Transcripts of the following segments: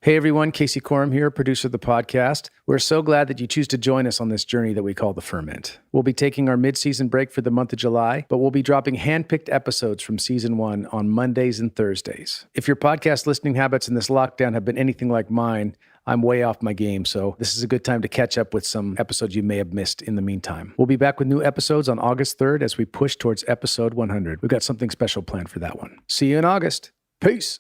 Hey everyone, Casey Corum here, producer of the podcast. We're so glad that you choose to join us on this journey that we call the Ferment. We'll be taking our mid-season break for the month of July, but we'll be dropping hand-picked episodes from season 1 on Mondays and Thursdays. If your podcast listening habits in this lockdown have been anything like mine, I'm way off my game, so this is a good time to catch up with some episodes you may have missed in the meantime. We'll be back with new episodes on August 3rd as we push towards episode 100. We've got something special planned for that one. See you in August. Peace.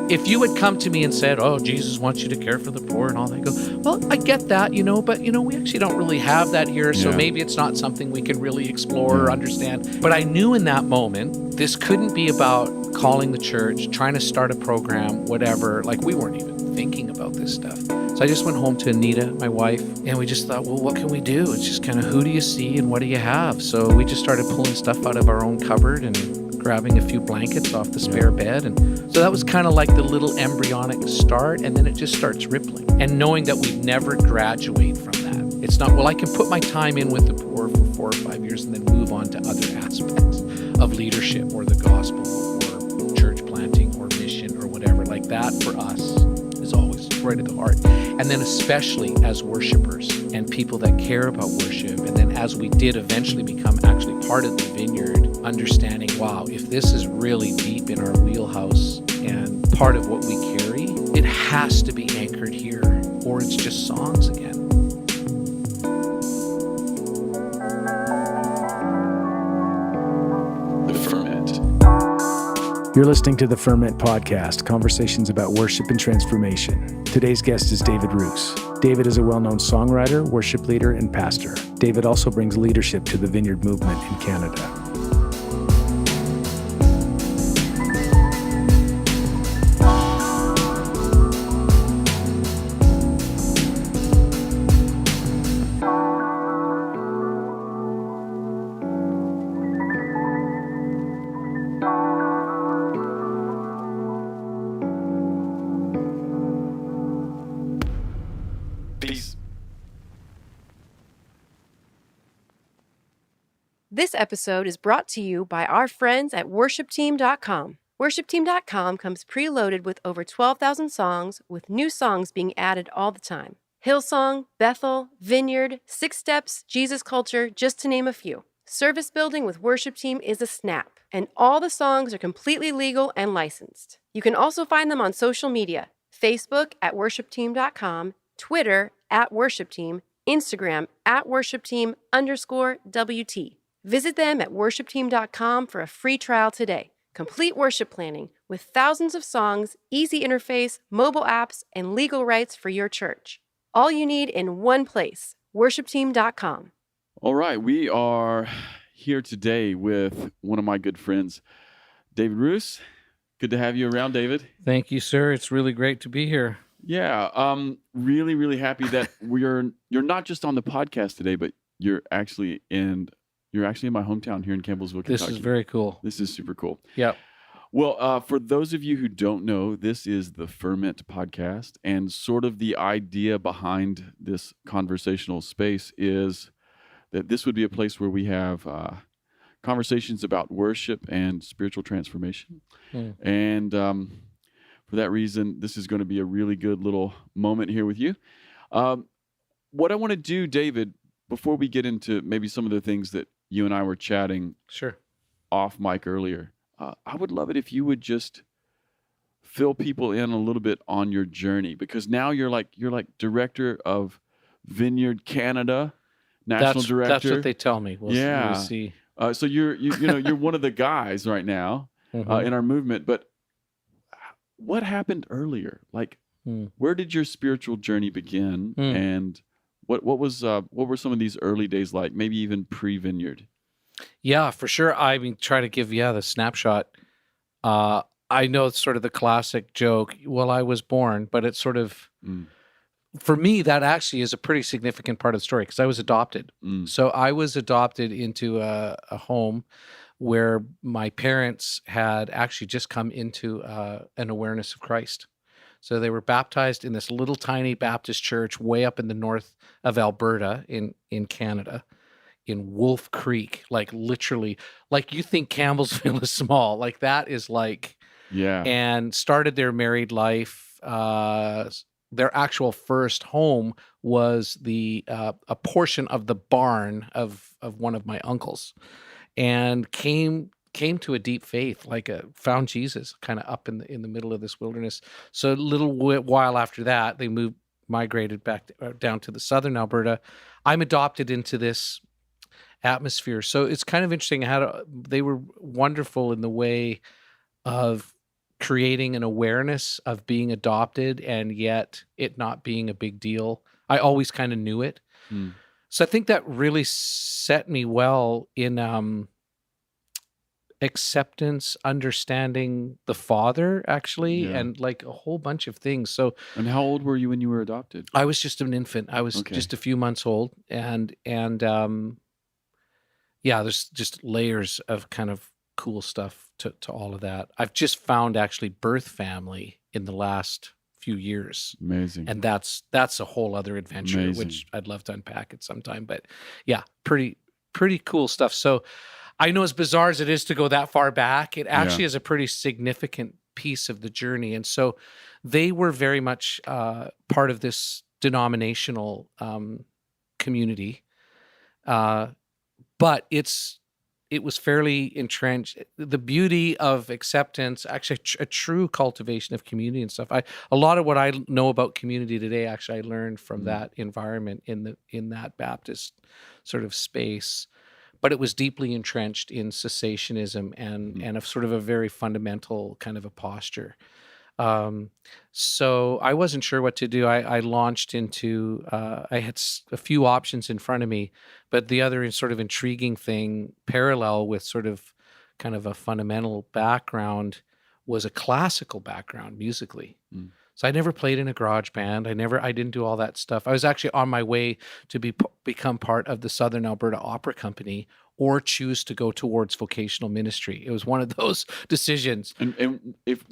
If you had come to me and said, oh, Jesus wants you to care for the poor and all that, I go, well, I get that, but, we actually don't really have that here, so maybe it's not something we can really explore or understand. But I knew in that moment, this couldn't be about calling the church, trying to start a program, whatever. Like, we weren't even thinking about this stuff. So I just went home to Anita, my wife, and we just thought, well, what can we do? It's just kind of, who do you see and what do you have? So we just started pulling stuff out of our own cupboard and grabbing a few blankets off the spare bed. And so that was kind of like the little embryonic start, and then it just starts rippling. And knowing that we'd never graduate from that. It's not, well, I can put my time in with the poor for 4 or 5 years and then move on to other aspects of leadership or the gospel or church planting or mission or whatever. Like that for us is always right at the heart. And then especially as worshipers and people that care about worship. And then as we did eventually become actually part of the Vineyard, understanding, wow, if this is really deep in our wheelhouse and part of what we carry, it has to be anchored here, or it's just songs again. The Ferment. You're listening to the Ferment Podcast, conversations about worship and transformation. Today's guest is David Ruis. David is a well-known songwriter, worship leader, and pastor. David also brings leadership to the Vineyard movement in Canada. This episode is brought to you by our friends at worshipteam.com. Worshipteam.com comes preloaded with over 12,000 songs, with new songs being added all the time. Hillsong, Bethel, Vineyard, Six Steps, Jesus Culture, just to name a few. Service building with Worship Team is a snap, and all the songs are completely legal and licensed. You can also find them on social media, Facebook at worshipteam.com, Twitter at worshipteam, Instagram at worshipteam_WT. Visit them at worshipteam.com for a free trial today. Complete worship planning with thousands of songs, easy interface, mobile apps, and legal rights for your church. All you need in one place, worshipteam.com. All right, we are here today with one of my good friends, David Ruis. Good to have you around, David. Thank you, sir. It's really great to be here. Yeah, really, really happy that you're not just on the podcast today, but you're actually in my hometown here in Campbellsville, Kentucky. This is very cool. This is super cool. Yep. Well, for those of you who don't know, this is the Ferment Podcast, and sort of the idea behind this conversational space is that this would be a place where we have conversations about worship and spiritual transformation. And for that reason, this is going to be a really good little moment here with you. What I want to do, David, before we get into maybe some of the things that you and I were chatting off mic earlier, I would love it if you would just fill people in a little bit on your journey, because now you're like director of Vineyard Canada, national director. That's what they tell me. We'll see. So you're one of the guys right now in our movement. But what happened earlier? Like, where did your spiritual journey begin, and what were some of these early days like? Maybe even pre-Vineyard. Yeah, for sure. I mean, try to give the snapshot. I know it's sort of the classic joke. Well, I was born, but it's sort of for me that actually is a pretty significant part of the story, because I was adopted. So I was adopted into a home where my parents had actually just come into an awareness of Christ. So they were baptized in this little tiny Baptist church way up in the north of Alberta in Canada, in Wolf Creek, like literally, like you think Campbellsville is small, like that is like, Yeah. and started their married life. Their actual first home was a portion of the barn of one of my uncles, and came to a deep faith, like found Jesus kind of up in the middle of this wilderness. So a little while after that, they migrated back down to the southern Alberta. I'm adopted into this atmosphere. So it's kind of interesting how they were wonderful in the way of creating an awareness of being adopted and yet it not being a big deal. I always kind of knew it. Mm. So I think that really set me well in acceptance, understanding the Father, actually, Yeah. and like a whole bunch of things. So And how old were you when you were adopted? I was just an infant. I was Okay. just a few months old, and yeah, there's just layers of kind of cool stuff to all of that. I've just found actually birth family in the last few years, Amazing. and that's a whole other adventure, Amazing. which I'd love to unpack at some time. But yeah, pretty cool stuff. So I know, as bizarre as it is to go that far back, it actually is a pretty significant piece of the journey. And so they were very much part of this denominational community, but it was fairly entrenched. The beauty of acceptance, actually a true cultivation of community and stuff. A lot of what I know about community today, actually, I learned from that environment in that Baptist sort of space. But it was deeply entrenched in cessationism and a sort of a very fundamental kind of a posture. So I wasn't sure what to do. I launched into, I had a few options in front of me, but the other sort of intriguing thing, parallel with sort of kind of a fundamental background, was a classical background musically. Mm. So I never played in a garage band. I didn't do all that stuff. I was actually on my way to become part of the Southern Alberta Opera Company or choose to go towards vocational ministry. It was one of those decisions. And if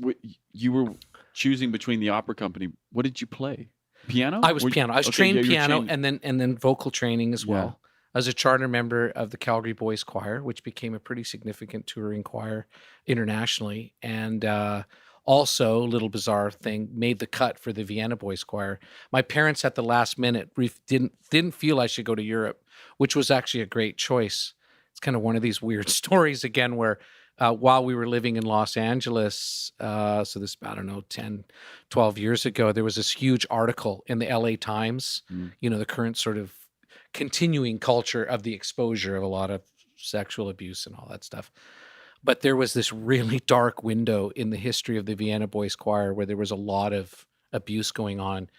you were choosing between the opera company, what did you play? Piano? I was piano. I was trained you were piano trained- and then vocal training as Yeah. well. I was a charter member of the Calgary Boys Choir, which became a pretty significant touring choir internationally. And also, a little bizarre thing, made the cut for the Vienna Boys Choir. My parents at the last minute didn't feel I should go to Europe, which was actually a great choice. It's kind of one of these weird stories again, where while we were living in Los Angeles, so this, I don't know, 10, 12 years ago, there was this huge article in the LA Times, the current sort of continuing culture of the exposure of a lot of sexual abuse and all that stuff. But there was this really dark window in the history of the Vienna Boys Choir where there was a lot of abuse going on.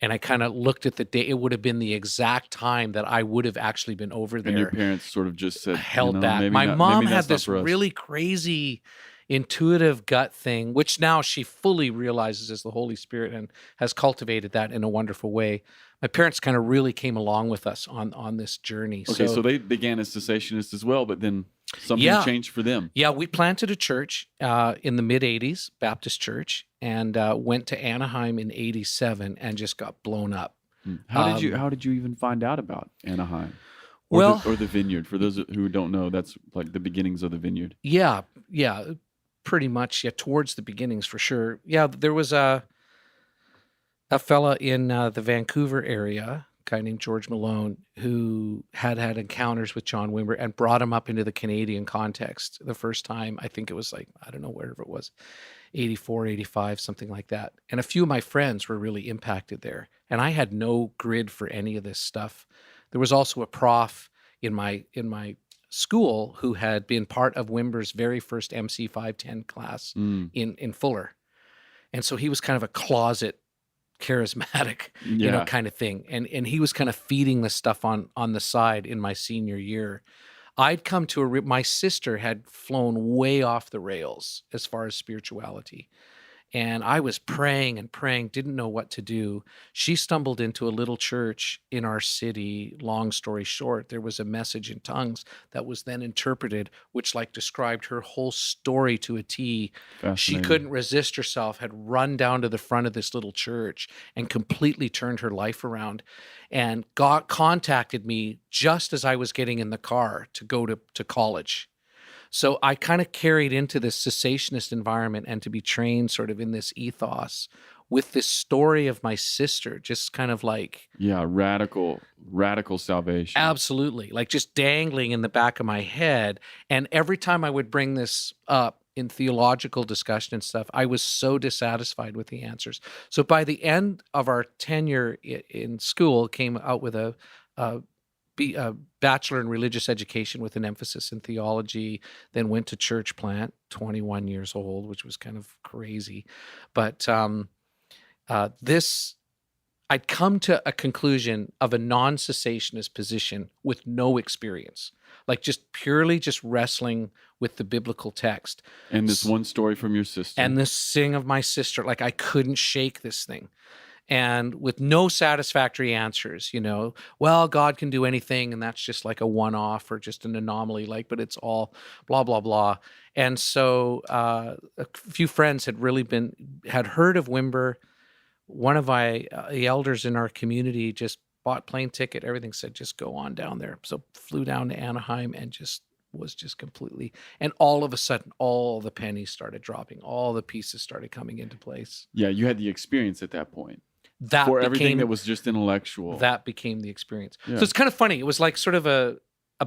And I kind of looked at the day. It would have been the exact time that I would have actually been over there. And your parents sort of just said, held back. maybe My not- mom maybe had that's not this for us. really crazy intuitive gut thing, which now she fully realizes is the Holy Spirit and has cultivated that in a wonderful way. My parents kind of really came along with us on this journey. Okay, so they began as cessationists as well, but then something Yeah. changed for them. Yeah, we planted a church in the mid-'80s, Baptist church, and went to Anaheim in '87 and just got blown up. How did you even find out about Anaheim? Well- Or the Vineyard. For those who don't know, that's like the beginnings of the Vineyard. Yeah, pretty much. Yeah, towards the beginnings for sure. Yeah, there was a fella in the Vancouver area, a guy named George Malone, who had encounters with John Wimber and brought him up into the Canadian context the first time. I think it was like, I don't know, wherever it was, 84, 85, something like that. And a few of my friends were really impacted there. And I had no grid for any of this stuff. There was also a prof in my school who had been part of Wimber's very first MC 510 class in Fuller. And so he was kind of a closet charismatic, Yeah. kind of thing. And he was kind of feeding the stuff on the side in my senior year. I'd come to my sister had flown way off the rails as far as spirituality. And I was praying and praying, didn't know what to do. She stumbled into a little church in our city. Long story short, there was a message in tongues that was then interpreted, which like described her whole story to a T. She Fascinating. couldn't resist herself, had run down to the front of this little church and completely turned her life around, and contacted me just as I was getting in the car to go to college. So I kind of carried into this cessationist environment and to be trained sort of in this ethos with this story of my sister, just kind of like, Yeah, radical salvation. absolutely, like just dangling in the back of my head. And every time I would bring this up in theological discussion and stuff, I was so dissatisfied with the answers. So by the end of our tenure in school, came out with a bachelor in religious education with an emphasis in theology, then went to church plant, 21 years old, which was kind of crazy. But I'd come to a conclusion of a non-cessationist position with no experience, like just purely just wrestling with the biblical text. And this one story from your sister. And this thing of my sister, like I couldn't shake this thing. And with no satisfactory answers, well, God can do anything, and that's just like a one-off or just an anomaly, but it's all blah, blah, blah. And so a few friends had heard of Wimber. One of my elders in our community just bought plane ticket, everything, said, just go on down there. So flew down to Anaheim and was completely, and all of a sudden, all the pennies started dropping, all the pieces started coming into place. Yeah, you had the experience at that point. Everything everything that was just intellectual. That became the experience. Yeah. So it's kind of funny. It was like sort of a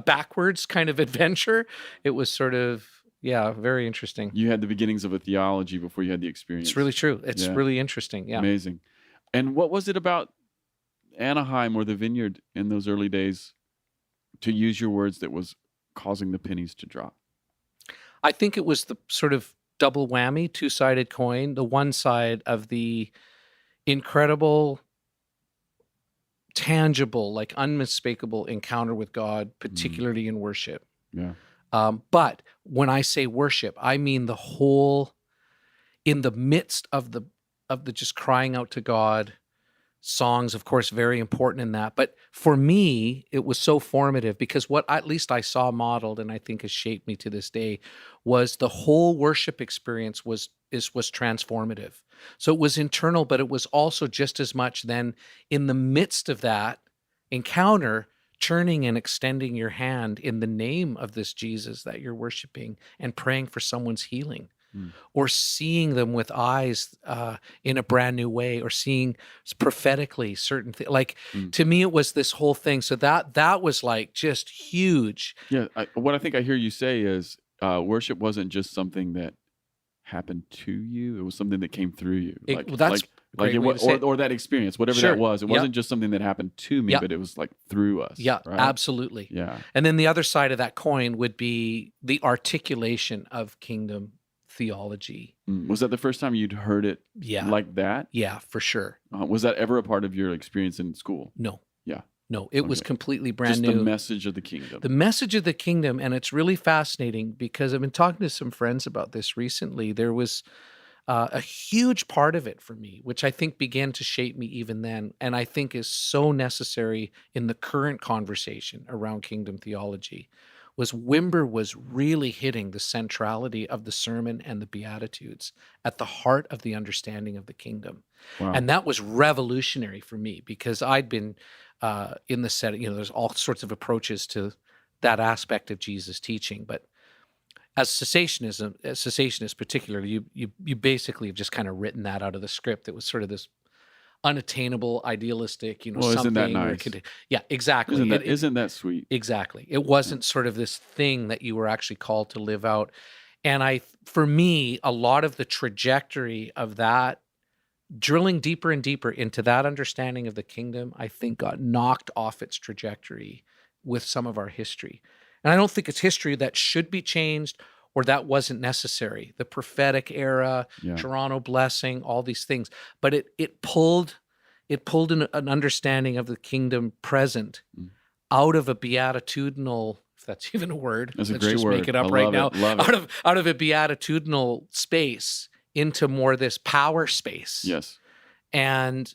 backwards kind of adventure. It was sort of, very interesting. You had the beginnings of a theology before you had the experience. It's really true. It's really interesting. Yeah. Amazing. And what was it about Anaheim or the Vineyard in those early days, to use your words, that was causing the pennies to drop? I think it was the sort of double whammy, two-sided coin. The one side of the incredible, tangible, like unmistakable encounter with God, particularly in worship. Yeah. But when I say worship, I mean the whole, in the midst of the just crying out to God. Songs, of course, very important in that. But for me, it was so formative because what at least I saw modeled, and I think has shaped me to this day, was the whole worship experience was transformative. So it was internal, but it was also just as much then in the midst of that encounter, turning and extending your hand in the name of this Jesus that you're worshiping and praying for someone's healing. Or seeing them with eyes in a brand new way, or seeing prophetically certain things. To me, it was this whole thing. So that was like just huge. Yeah. What I think I hear you say is worship wasn't just something that happened to you. It was something that came through you. Or that experience, whatever that was. It wasn't just something that happened to me, but it was like through us. Yeah, right? absolutely. Yeah. And then the other side of that coin would be the articulation of kingdom theology. Was that the first time you'd heard it like that? Yeah, for sure. Was that ever a part of your experience in school? No. Yeah. No, it was completely brand new. Just the message of the kingdom. The message of the kingdom, and it's really fascinating because I've been talking to some friends about this recently. There was a huge part of it for me, which I think began to shape me even then, and I think is so necessary in the current conversation around kingdom theology, was Wimber was really hitting the centrality of the sermon and the Beatitudes at the heart of the understanding of the kingdom. Wow. And that was revolutionary for me because I'd been in the setting, there's all sorts of approaches to that aspect of Jesus' teaching. But as cessationists particularly, you basically have just kind of written that out of the script. It was sort of this unattainable, idealistic, something. Isn't that nice? Yeah, exactly. Isn't that sweet? Exactly. It wasn't sort of this thing that you were actually called to live out. And for me, a lot of the trajectory of that, drilling deeper and deeper into that understanding of the kingdom, I think got knocked off its trajectory with some of our history. And I don't think it's history that should be changed or that wasn't necessary. The prophetic era, Toronto blessing, all these things. But it pulled an understanding of the kingdom present out of a beatitudinal, if that's even a word. That's a Let's great just word. make it up I right love now. it. Love it. Out of a beatitudinal space into more this power space. Yes. And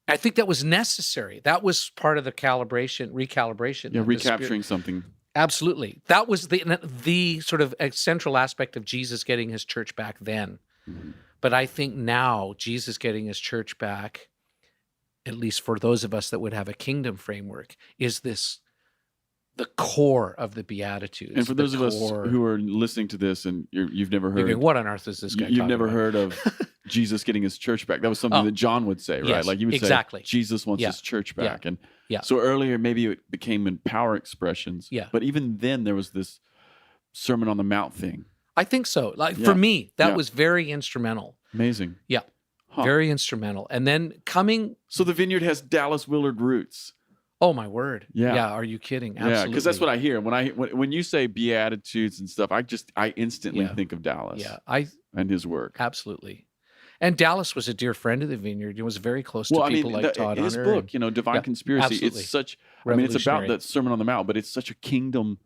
I think that was necessary. That was part of the recalibration. Yeah, of the Spirit. recapturing something. Absolutely. That was the sort of central aspect of Jesus getting his church back then. Mm-hmm. But I think now Jesus getting his church back, at least for those of us that would have a kingdom framework, is the core of the Beatitudes. And for those of us who are listening to this and you've never heard... Going, what on earth is this guy You've talking never about? heard of Jesus getting his church back. That was something that John would say, right? Yes, Like you would exactly. say, Jesus wants his church back. And Yeah. so earlier, maybe it became in power expressions. Yeah. But even then, there was this Sermon on the Mount thing. I think so. Like for me, that was very instrumental. Amazing. Yeah. Huh. Very instrumental. And then coming... So the Vineyard has Dallas Willard roots. Oh, my word. Yeah. Yeah, are you kidding? Absolutely. Yeah, because that's what I hear. When you say Beatitudes and stuff, I instantly think of Dallas. Yeah, and his work. Absolutely. And Dallas was a dear friend of the Vineyard. He was very close to people like Todd his Hunter book, Divine Conspiracy, absolutely. it's such, it's about Revolutionary. that Sermon on the Mount, but it's such a kingdom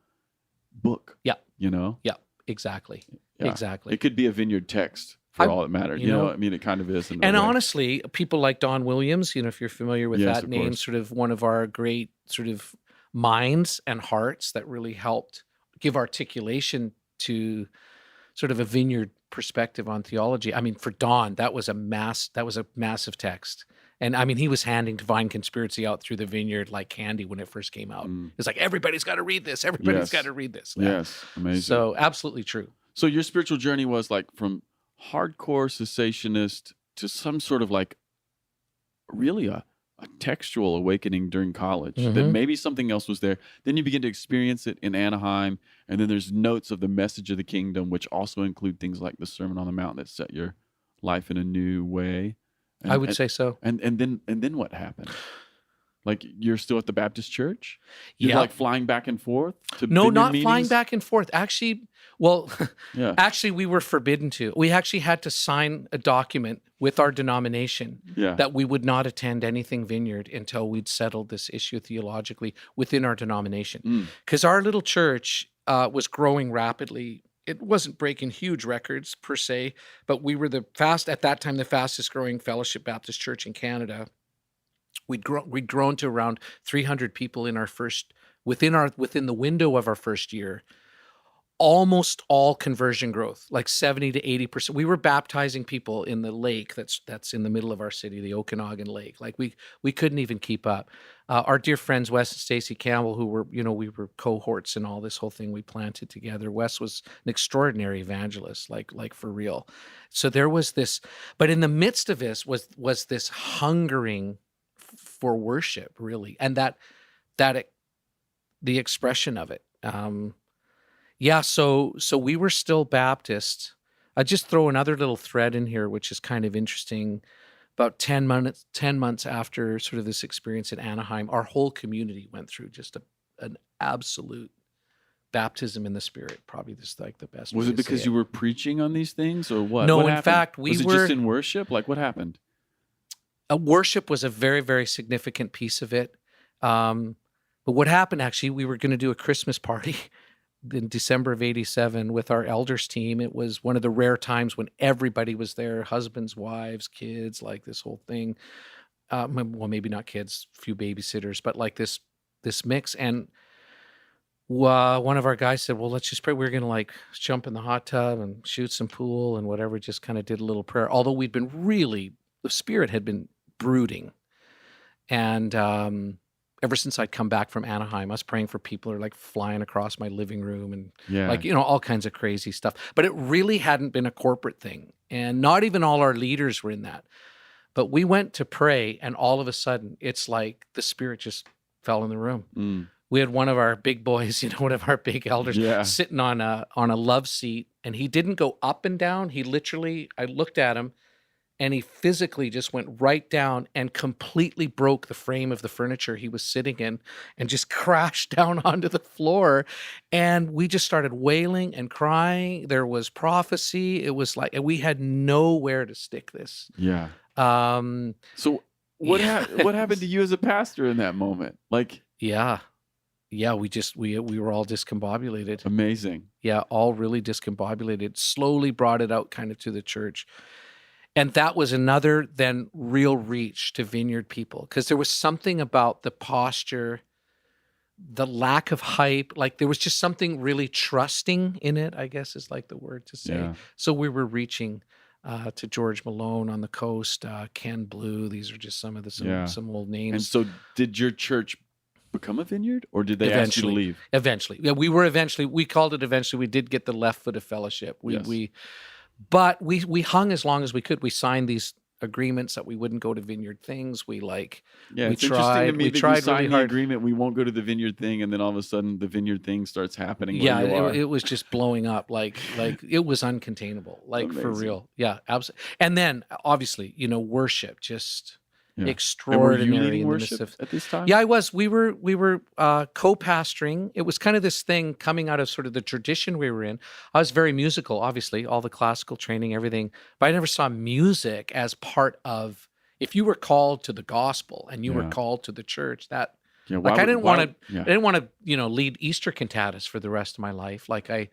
book. Yeah. Yeah, exactly. Yeah. Exactly. It could be a Vineyard text for all that matters. It kind of is. And honestly, people like Don Williams, if you're familiar with that name, course. sort of one of our great sort of minds and hearts that really helped give articulation to sort of a Vineyard perspective on theology. I mean, for Don, that was a massive text. And I mean, he was handing Divine Conspiracy out through the Vineyard like candy when it first came out. It's like, everybody's got to read this. Everybody's got to read this. Yes, amazing. So absolutely true. So your spiritual journey was like from hardcore cessationist to some sort of like really a textual awakening during college, that maybe something else was there. Then you begin to experience it in Anaheim, and then there's notes of the message of the kingdom, which also include things like the Sermon on the Mount that set your life in a new way. I would say so. And then what happened? Like you're still at the Baptist church? You're Yeah. like flying back and forth to No, Vineyard not meetings? flying back and forth. Actually, actually, we were forbidden to. We actually had to sign a document with our denomination that we would not attend anything Vineyard until we'd settled this issue theologically within our denomination. Because our little church was growing rapidly. It wasn't breaking huge records per se, but we were the fastest growing Fellowship Baptist Church in Canada. We'd grown to around 300 people in our within the window of our first year. Almost all conversion growth, like 70 to 80%. We were baptizing people in the lake that's in the middle of our city, the Okanagan Lake. Like we couldn't even keep up. Our dear friends Wes and Stacy Campbell, who were we were cohorts in all this whole thing we planted together. Wes was an extraordinary evangelist, like for real. So there was this, but in the midst of this was this hungering for worship, really, and the expression of it. So we were still Baptist. I just throw another little thread in here, which is kind of interesting. About 10 months after sort of this experience at Anaheim, our whole community went through just an absolute baptism in the Spirit. Probably just like the best. Was way it to because say you were preaching on these things, or what? No, What in happened? fact, was it just in worship? Like what happened? Worship was a very, very significant piece of it. But what happened, actually, we were going to do a Christmas party in December of 87 with our elders team. It was one of the rare times when everybody was there, husbands, wives, kids, like this whole thing. Well, maybe not kids, few babysitters, but like this mix. And one of our guys said, well, let's just pray. We're going to like jump in the hot tub and shoot some pool and whatever, just kind of did a little prayer. Although we'd been the Spirit had been brooding. And ever since I'd come back from Anaheim, I was praying for people who are like flying across my living room and all kinds of crazy stuff. But it really hadn't been a corporate thing. And not even all our leaders were in that. But we went to pray, and all of a sudden, it's like the Spirit just fell in the room. We had one of our big boys, one of our big elders, sitting on a love seat, and he didn't go up and down. He literally, I looked at him, and he physically just went right down and completely broke the frame of the furniture he was sitting in and just crashed down onto the floor. And we just started wailing and crying. There was prophecy. It was like, and we had nowhere to stick this. Yeah. So what happened to you as a pastor in that moment? Like, yeah, we were all discombobulated. Amazing. Yeah, all really discombobulated. Slowly brought it out kind of to the church. And that was another then real reach to Vineyard people, because there was something about the posture, the lack of hype, like there was just something really trusting in it, I guess is like the word to say. Yeah. So we were reaching to George Malone on the coast, Ken Blue. These are just some of some old names. And so did your church become a Vineyard, or did they ask you to leave? Eventually. Yeah, we called it eventually. We did get the left foot of fellowship. Yes. But we hung as long as we could. We signed these agreements that we wouldn't go to Vineyard things. We it's tried. Interesting to me We that tried you signed really the hard. agreement. We won't go to the Vineyard thing, and then all of a sudden the Vineyard thing starts happening. Yeah, where you are. it was just blowing up. Like it was uncontainable. Like for Amazing. real. Yeah, absolutely. And then obviously, worship just Yeah. And were extraordinary you leading in the midst worship of. at this time? Yeah, I was. We were co-pastoring. It was kind of this thing coming out of sort of the tradition we were in. I was very musical, obviously, all the classical training, everything. But I never saw music as part of. If you were called to the gospel and you were Yeah. called to the church, that Yeah, like I didn't want to. Yeah. I didn't want to, lead Easter cantatas for the rest of my life. Like I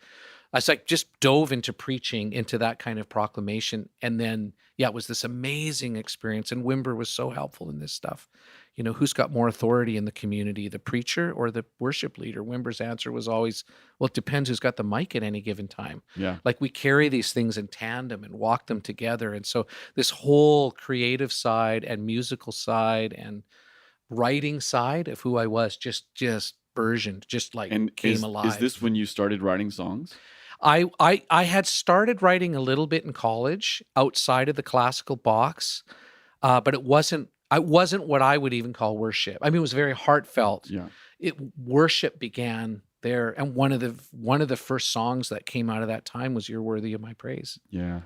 was like just dove into preaching, into that kind of proclamation, and then it was this amazing experience. And Wimber was so helpful in this stuff. Who's got more authority in the community, the preacher or the worship leader? Wimber's answer was always, well, it depends who's got the mic at any given time. Yeah. Like we carry these things in tandem and walk them together. And so this whole creative side and musical side and writing side of who I was just burgeoned, just like And came alive. is this when you started writing songs? I had started writing a little bit in college outside of the classical box, but it wasn't what I would even call worship. I mean, it was very heartfelt. Yeah. Worship began there, and one of the first songs that came out of that time was "You're Worthy of My Praise." Yeah.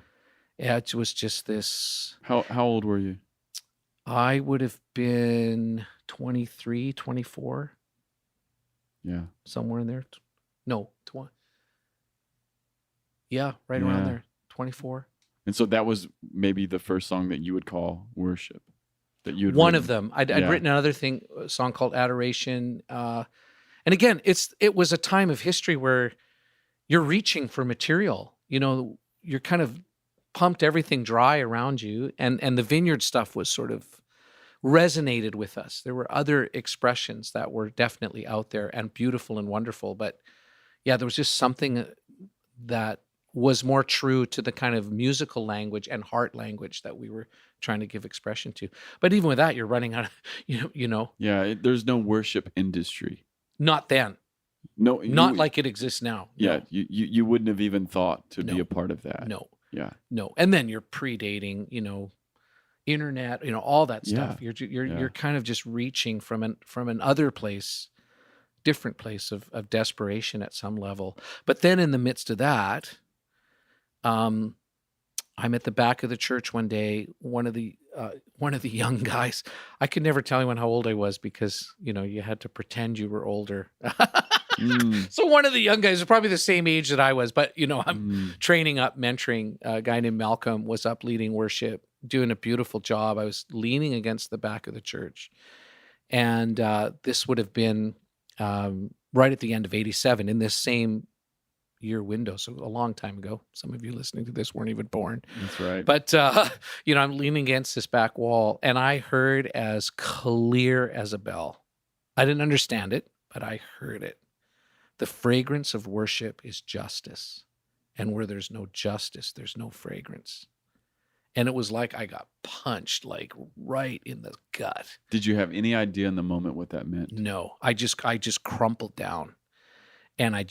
Yeah, it was just this. How old were you? I would have been 23, 24, Yeah. somewhere in there. No, 20. Yeah, right around Yeah. there, 24. And so that was maybe the first song that you would call worship. That you had One written. of them. I'd Yeah. written another thing, a song called Adoration. And again, it was a time of history where you're reaching for material. You're kind of pumped everything dry around you. And the Vineyard stuff was sort of resonated with us. There were other expressions that were definitely out there and beautiful and wonderful. But yeah, there was just something that was more true to the kind of musical language and heart language that we were trying to give expression to. But even with that, you're running out of, Yeah. There's no worship industry. not then, No. not like it exists now. Yeah. You wouldn't have even thought to be No. a part of that. No, Yeah. no. And then you're predating, internet, all that stuff. Yeah. You're kind of just reaching from an other place, different place of desperation at some level. But then in the midst of that, I'm at the back of the church one day. One of the young guys. I could never tell anyone how old I was because you had to pretend you were older. So one of the young guys was probably the same age that I was, but I'm training up, mentoring a guy named Malcolm. Was up leading worship, doing a beautiful job. I was leaning against the back of the church, and this would have been right at the end of '87 in this same year window, so a long time ago. Some of you listening to this weren't even born. That's right. But I'm leaning against this back wall, and I heard as clear as a bell. I didn't understand it, but I heard it. The fragrance of worship is justice, and where there's no justice, there's no fragrance. And it was like I got punched like right in the gut. Did you have any idea in the moment what that meant? No, I just crumpled down. And I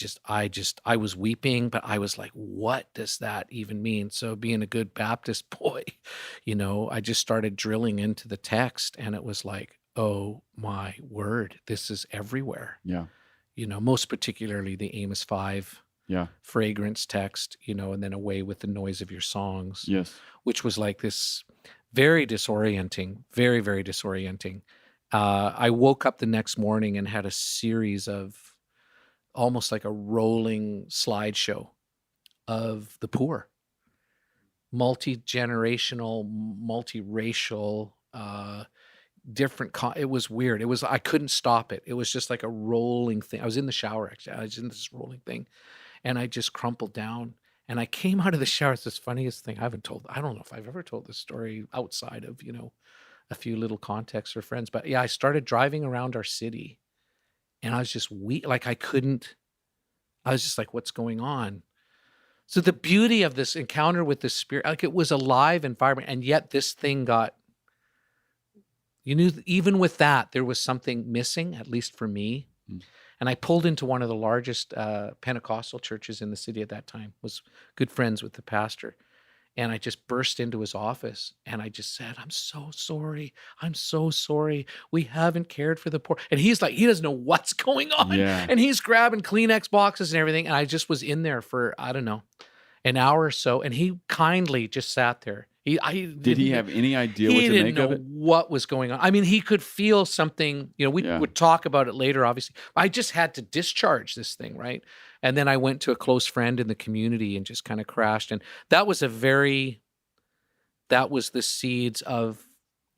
was weeping, but I was like, what does that even mean? So being a good Baptist boy, I just started drilling into the text, and it was like, oh my word, this is everywhere. Yeah. Most particularly the Amos 5 Yeah. fragrance text, and then away with the noise of your songs, Yes. which was like this very disorienting, very, very disorienting. I woke up the next morning and had a series of almost like a rolling slideshow of the poor, multi-generational, multiracial, different. It was weird. I couldn't stop it. It was just like a rolling thing. I was in the shower, actually. I was in this rolling thing, and I just crumpled down, And I came out of the shower. It's the funniest thing I don't know if I've ever told this story outside of, a few little contexts or friends. But yeah, I started driving around our city and I was just like I was just like, what's going on? So the beauty of this encounter with the Spirit, like it was alive and vibrant, and yet this thing you knew even with that, there was something missing, at least for me. Mm. And I pulled into one of the largest Pentecostal churches in the city at that time, was good friends with the pastor. And I just burst into his office and I just said, I'm so sorry. I'm so sorry. We haven't cared for the poor. And he's like, he doesn't know what's going on. Yeah. And he's grabbing Kleenex boxes and everything. And I just was in there for, I don't know, an hour or so. And he kindly just sat there. Did he have any idea what He to didn't make know of it? what was going on. I mean, he could feel something, we Yeah. would talk about it later, obviously. I just had to discharge this thing, right? And then I went to a close friend in the community and just kind of crashed. And that was the seeds of,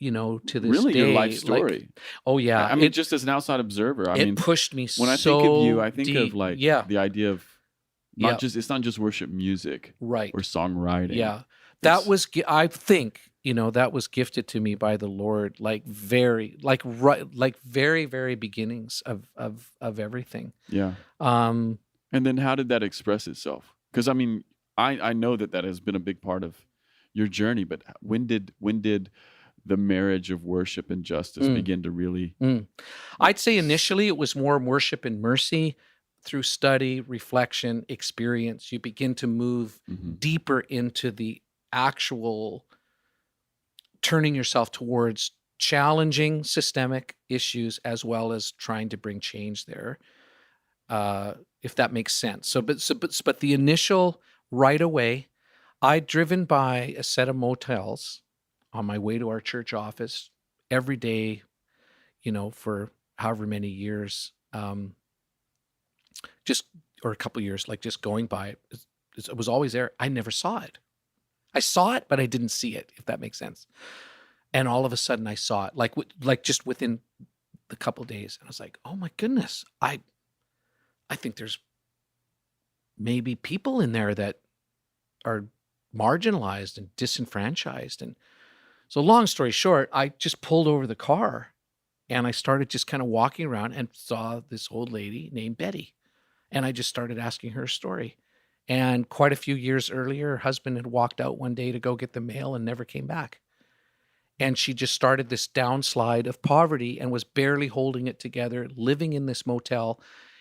to this Really, day. your life story. Oh yeah. I mean, just as an outside observer, I it mean, pushed me when I so think of you, I think deep. of like Yeah. the idea of it's not just worship music Right. or songwriting. Yeah. That It's- was, I think, that was gifted to me by the Lord, like very very beginnings of everything. Yeah. Um, And then how did that express itself? Because I mean, I know that has been a big part of your journey, but when did the marriage of worship and justice begin to really? I'd say initially it was more worship and mercy. Through study, reflection, experience, you begin to move deeper into the actual turning yourself towards challenging systemic issues as well as trying to bring change there, if that makes sense. But the initial right away, I'd driven by a set of motels on my way to our church office every day, for however many years, or a couple years, like just going by it. It was always there. I never saw it. I saw it, but I didn't see it, if that makes sense. And all of a sudden I saw it, like just within the couple days. And I was like, oh my goodness, I think there's maybe people in there that are marginalized and disenfranchised. And so long story short, I just pulled over the car and I started just kind of walking around and saw this old lady named Betty. And I just started asking her a story. And quite a few years earlier, her husband had walked out one day to go get the mail and never came back. And she just started this downslide of poverty and was barely holding it together, living in this motel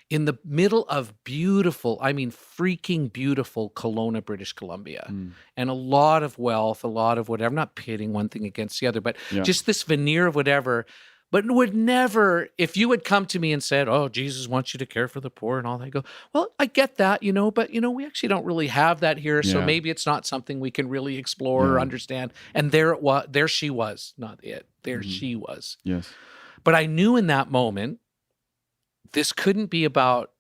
in the middle of beautiful, I mean, freaking beautiful Kelowna, British Columbia. And a lot of wealth, a lot of whatever, not pitting one thing against the other, but just this veneer of whatever. But would never, if you had come to me and said, oh, Jesus wants you to care for the poor and all that, I go, well, I get that, but, we actually don't really have that here. So maybe it's not something we can really explore or understand. And there she was, not it. There she was. Yes. But I knew in that moment, this couldn't be about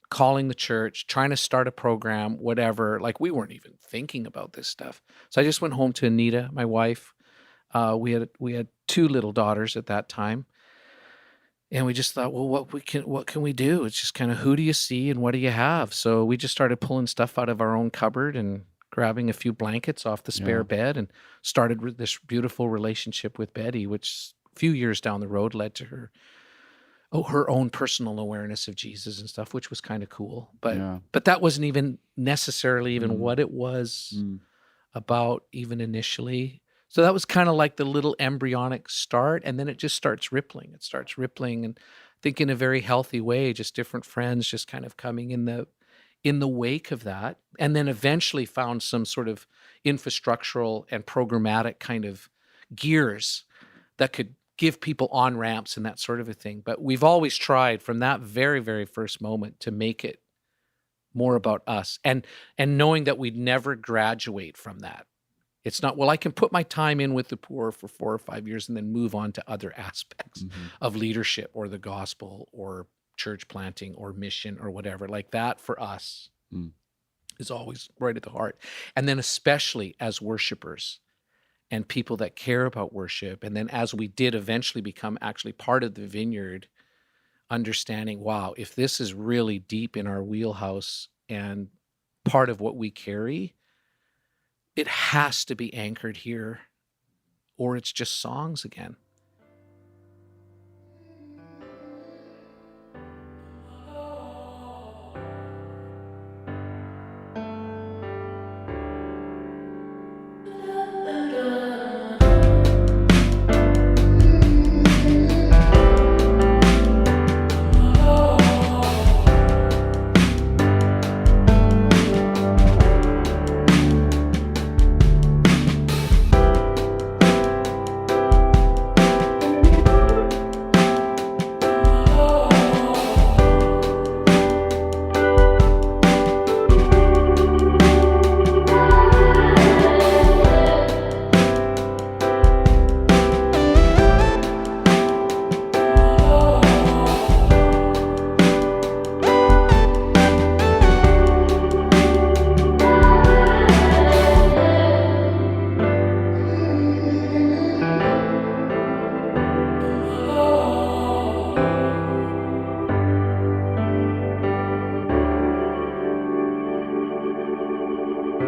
calling the church, trying to start a program, whatever. Like we weren't even thinking about this stuff. So I just went home to Anita, my wife. We had 2 little daughters at that time, and we just thought, well, what can we do? It's just kind of, who do you see and what do you have? So we just started pulling stuff out of our own cupboard and grabbing a few blankets off the spare bed, and started this beautiful relationship with Betty, which a few years down the road led to her own personal awareness of Jesus and stuff, which was kind of cool. But that wasn't even necessarily even what it was about even initially. So that was kind of like the little embryonic start, and then it just starts rippling. It starts rippling, and I think in a very healthy way, just different friends just kind of coming in the wake of that, and then eventually found some sort of infrastructural and programmatic kind of gears that could give people on-ramps and that sort of a thing. But we've always tried from that very, very first moment to make it more about us, and knowing that we'd never graduate from that. It's not, well, I can put my time in with the poor for 4 or 5 years and then move on to other aspects of leadership or the gospel or church planting or mission or whatever. Like that for us is always right at the heart. And then especially as worshipers and people that care about worship. And then as we did eventually become actually part of the Vineyard, understanding, wow, if this is really deep in our wheelhouse and part of what we carry, it has to be anchored here, or it's just songs again.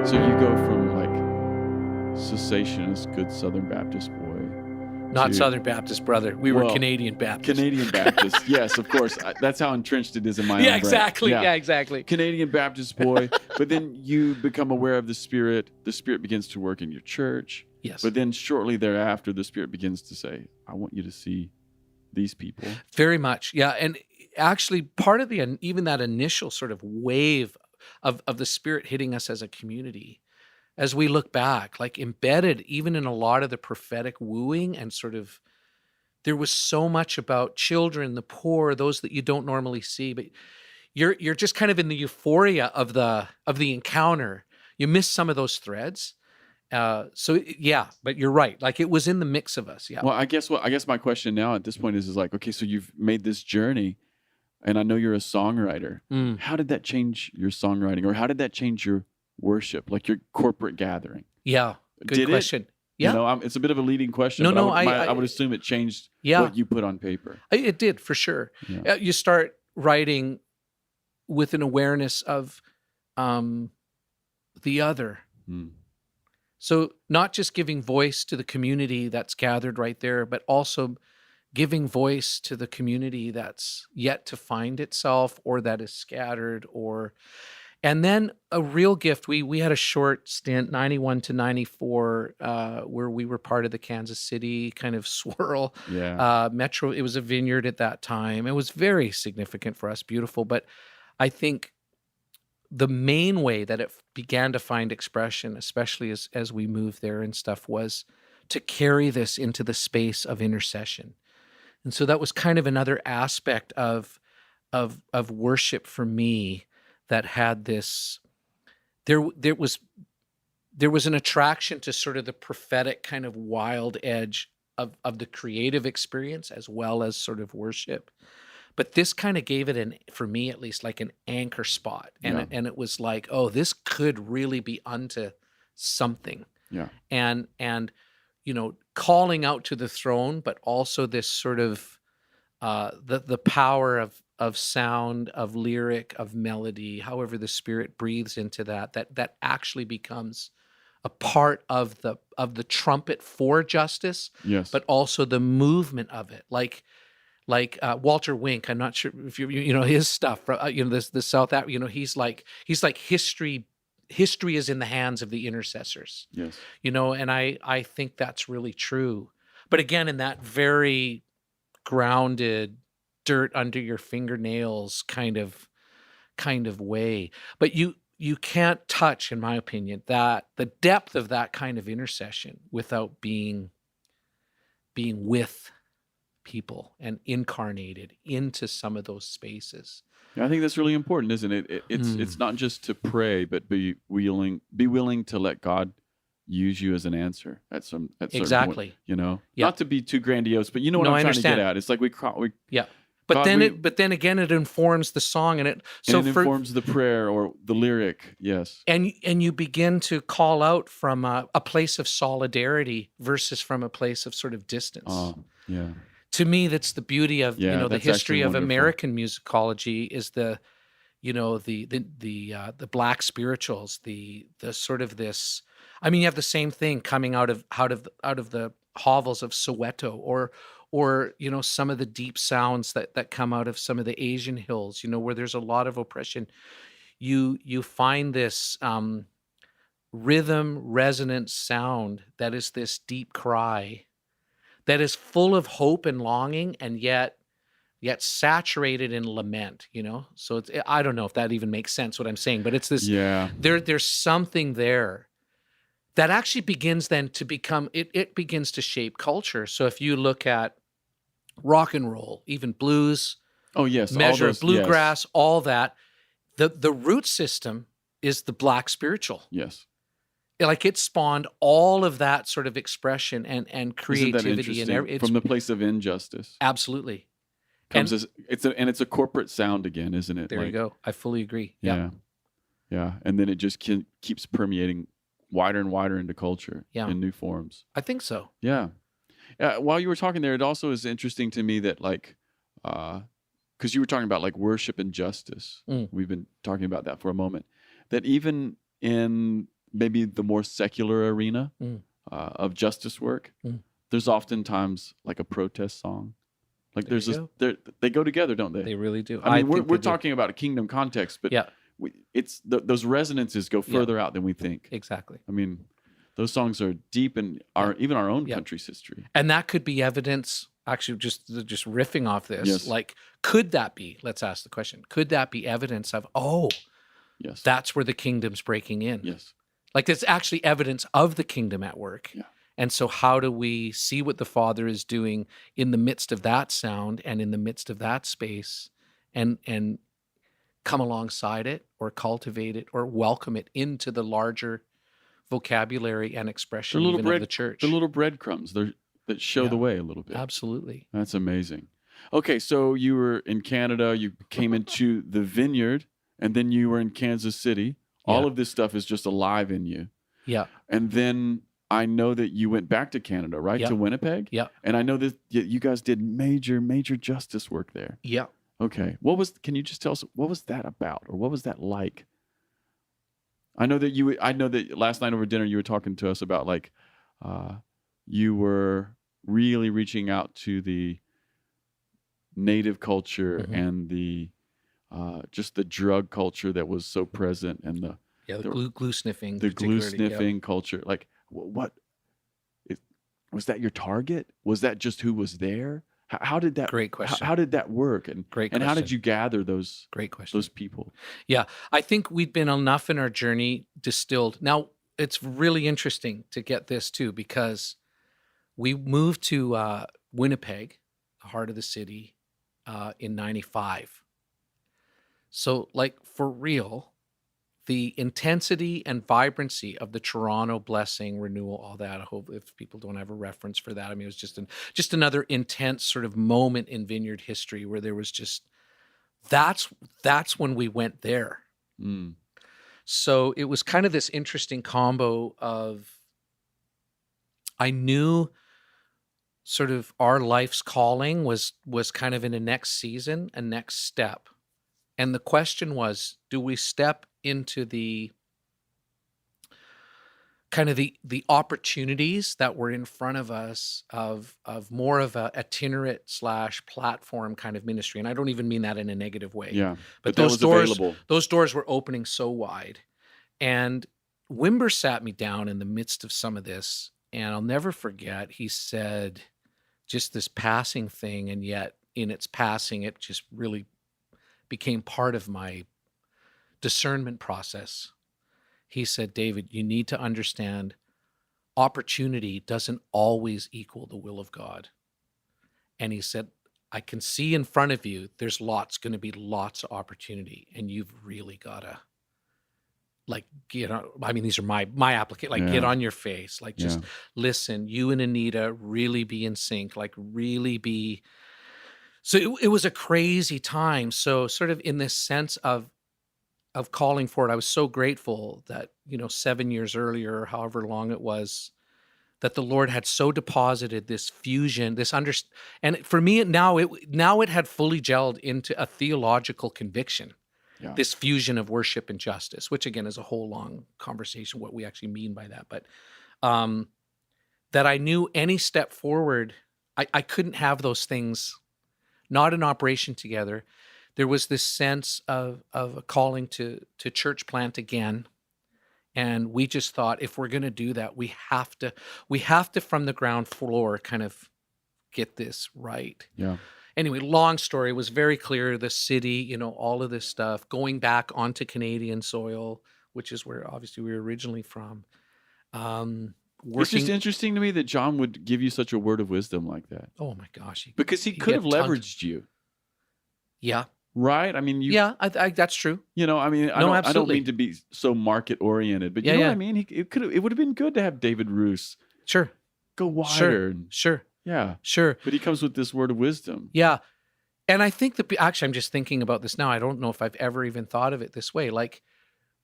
So you go from like cessationist, good Southern Baptist boy. Not to- Southern Baptist, brother. We were Well, Canadian Baptist. Canadian Baptist, yes, of course. That's how entrenched it is in my own Yeah, brain. exactly. Yeah, exactly. Canadian Baptist boy, but then you become aware of the Spirit begins to work in your church, Yes. but then shortly thereafter, the Spirit begins to say, I want you to see these people. Very much. Yeah. And actually part of the, even that initial sort of wave of the Spirit hitting us as a community, as we look back, like embedded even in a lot of the prophetic wooing and sort of, there was so much about children, the poor, those that you don't normally see, but you're just kind of in the euphoria of the encounter. You miss some of those threads. So yeah, but you're right. Like it was in the mix of us. Yeah. Well, I guess my question now at this point is like, okay, so you've made this journey, and I know you're a songwriter. Mm. How did that change your songwriting, or how did that change your worship, like your corporate gathering? Yeah. Good Did it? question. Yeah. You know, it's a bit of a leading question. No, but no, I would assume it changed Yeah. what you put on paper. It did for sure. Yeah. You start writing with an awareness of the other. Hmm. So not just giving voice to the community that's gathered right there, but also giving voice to the community that's yet to find itself or that is scattered and then a real gift. We had a short stint, 91 to 94, where we were part of the Kansas City kind of swirl. Yeah. Metro, it was a Vineyard at that time. It was very significant for us, beautiful. But I think the main way that it began to find expression, especially as we moved there and stuff, was to carry this into the space of intercession. And so that was kind of another aspect of worship for me that had this, there was an attraction to sort of the prophetic kind of wild edge of the creative experience as well as sort of worship. But this kind of gave it for me at least, like an anchor spot. And it was like, oh, this could really be unto something. Yeah. And you know, calling out to the throne, but also this sort of the power of sound, of lyric, of melody, however the Spirit breathes into that actually becomes a part of the trumpet for justice, Yes. but also the movement of it. Like Walter Wink, I'm not sure if you know his stuff. You know, the South Africa. You know, he's like history. History is in the hands of the intercessors. Yes. You know, and I think that's really true. But again, in that very grounded, dirt under your fingernails kind of way. But you can't touch, in my opinion, that the depth of that kind of intercession without being with people and incarnated into some of those spaces. I think that's really important, isn't it? It's not just to pray, but be willing to let God use you as an answer at certain Exactly. point, you know, Yeah. not to be too grandiose, but you know what No, I'm I trying to understand. get at. It's like we Yeah. But God, then again, it informs the song, and it informs the prayer or the lyric. Yes. and you begin to call out from a place of solidarity versus from a place of sort of distance. Yeah. To me, that's the beauty of Yeah, the that's history actually of wonderful. American musicology is the black spirituals, the sort of this. I mean, you have the same thing coming out of the hovels of Soweto, or some of the deep sounds that come out of some of the Asian hills, where there's a lot of oppression. You find this rhythm resonant sound that is this deep cry that is full of hope and longing, and yet saturated in lament, So I don't know if that even makes sense what I'm saying, but it's this. Yeah. There's something there that actually begins then to become. It begins to shape culture. So if you look at rock and roll, even blues, Oh yes, measure all of those, bluegrass, all that, the root system is the black spiritual. Yes. Like it spawned all of that sort of expression and Isn't that creativity and interesting? From the place of injustice absolutely. comes And- it's a corporate sound again, isn't it? There you go. I fully agree. Yeah. Yeah. And then it just keeps permeating wider and wider into culture in new forms. I think so. Yeah. While you were talking there, it also is interesting to me that because you were talking about like worship and justice. We've been talking about that for a moment. That even in maybe the more secular arena of justice work, there's oftentimes like a protest song. Like they go together, don't they? They really do. I mean, we're talking about a kingdom context, but those resonances go further out than we think. Exactly. I mean, those songs are deep in even our own country's history. And that could be evidence. Actually, just riffing off this, like, could that be? Let's ask the question. Could that be evidence of? Yes. That's where the kingdom's breaking in. Yes. Like it's actually evidence of the kingdom at work. Yeah. And so how do we see what the Father is doing in the midst of that sound and in the midst of that space and come alongside it or cultivate it or welcome it into the larger vocabulary and expression even of the church? The little breadcrumbs that show the way a little bit. Absolutely. That's amazing. Okay, so you were in Canada, you came into the Vineyard, and then you were in Kansas City. All of this stuff is just alive in you. Yeah. And then I know that you went back to Canada, right? Yeah. To Winnipeg? Yeah. And I know that you guys did major justice work there. Yeah. Okay. Can you just tell us, what was that about? Or what was that like? I know that last night over dinner, you were talking to us about like, you were really reaching out to the native culture and the, just the drug culture that was so present and the glue sniffing. The glue sniffing culture. Like, what was that your target? Was that just who was there? How did that? Great question. How did that work? And how did you gather those? Great question. Those people. Yeah, I think we'd been enough in our journey distilled. Now it's really interesting to get this too because we moved to Winnipeg, the heart of the city, in '95. So, like for real, the intensity and vibrancy of the Toronto blessing renewal, all that. I hope if people don't have a reference for that, I mean, it was just another intense sort of moment in Vineyard history where there was just that's when we went there. So it was kind of this interesting combo of I knew sort of our life's calling was kind of in a next season, a next step. And the question was, do we step into the kind of the opportunities that were in front of us of more of a itinerant / platform kind of ministry? And I don't even mean that in a negative way. Yeah. But that those was doors, available. those doors were opening so wide. And Wimber sat me down in the midst of some of this, and I'll never forget, he said just this passing thing, and yet in its passing, it just really became part of my discernment process. He said, David, you need to understand opportunity doesn't always equal the will of God. And he said, I can see in front of you, there's going to be lots of opportunity, and you've really got to like get on. I mean, these are my application, like get on your face, like just listen, you and Anita really be in sync, like really be. So it was a crazy time. So sort of in this sense of calling for it, I was so grateful that, 7 years earlier, however long it was, that the Lord had so deposited this fusion, and for me now it had fully gelled into a theological conviction. Yeah. this fusion of worship and justice, which again is a whole long conversation, what we actually mean by that. But that I knew any step forward, I couldn't have those things not in operation together. There was this sense of a calling to church plant again. And we just thought, if we're going to do that, we have to from the ground floor kind of get this right. Yeah. Anyway, long story, it was very clear, the city, all of this stuff, going back onto Canadian soil, which is where obviously we were originally from. It's just interesting to me that John would give you such a word of wisdom like that. Oh my gosh. Because he could have leveraged you. Yeah. Right? I mean, yeah, I that's true. I mean, I don't mean to be so market oriented, but you know what I mean? It would have been good to have David Ruis Sure. go wider. Sure. Yeah. Sure. But he comes with this word of wisdom. Yeah. And I think actually, I'm just thinking about this now. I don't know if I've ever even thought of it this way. Like,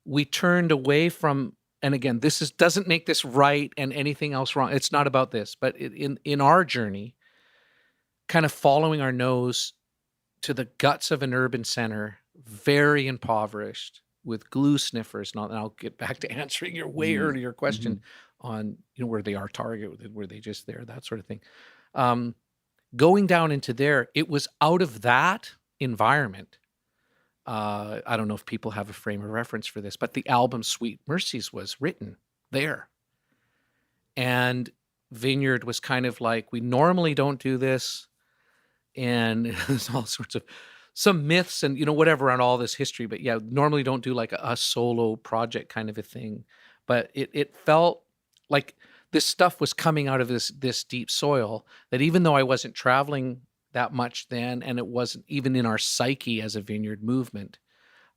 we turned away from, and again, doesn't make this right and anything else wrong. It's not about this, but in our journey, kind of following our nose to the guts of an urban center, very impoverished, with glue sniffers. And I'll get back to answering your way earlier question on, where they are target, were they just there, that sort of thing. Going down into there, it was out of that environment. I don't know if people have a frame of reference for this, but the album Sweet Mercies was written there. And Vineyard was kind of like, we normally don't do this. And there's all sorts of some myths and, whatever on all this history. But yeah, normally don't do like a solo project kind of a thing. But it felt like this stuff was coming out of this deep soil, that even though I wasn't traveling that much then, and it wasn't even in our psyche as a Vineyard movement,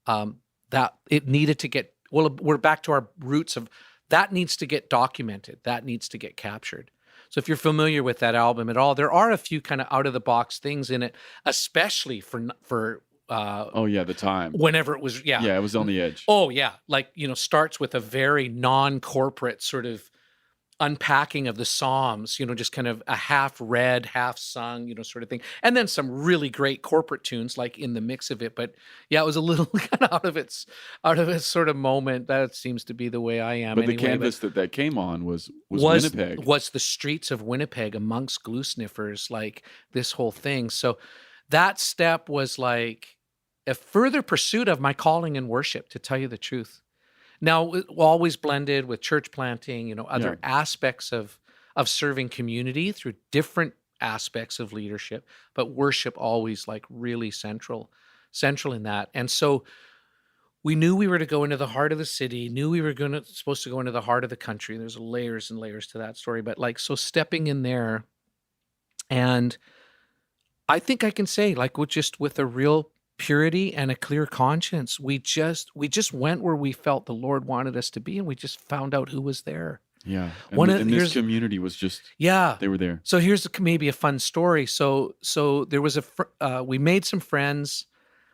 that it needed to get, we're back to our roots of that needs to get documented, that needs to get captured. So if you're familiar with that album at all, there are a few kind of out of the box things in it, especially for the time. Whenever it was, Yeah, it was on the edge. Oh yeah, like, starts with a very non-corporate sort of unpacking of the Psalms, just kind of a half read, half sung, sort of thing. And then some really great corporate tunes like in the mix of it. But yeah, it was a little kind of out of its sort of moment. That seems to be the way I am. But anyway. The canvas that came on was Winnipeg. Was the streets of Winnipeg amongst glue sniffers, like this whole thing. So that step was like a further pursuit of my calling in worship, to tell you the truth. Now, always blended with church planting, other aspects of serving community through different aspects of leadership, but worship always like really central in that. And so we knew we were to go into the heart of the city, knew we were supposed to go into the heart of the country. There's layers and layers to that story, but like, so stepping in there, and I think I can say, like, with a real purity and a clear conscience, we just went where we felt the Lord wanted us to be, and we just found out who was there. Yeah, and this community was just they were there. So here's maybe a fun story. So there was we made some friends.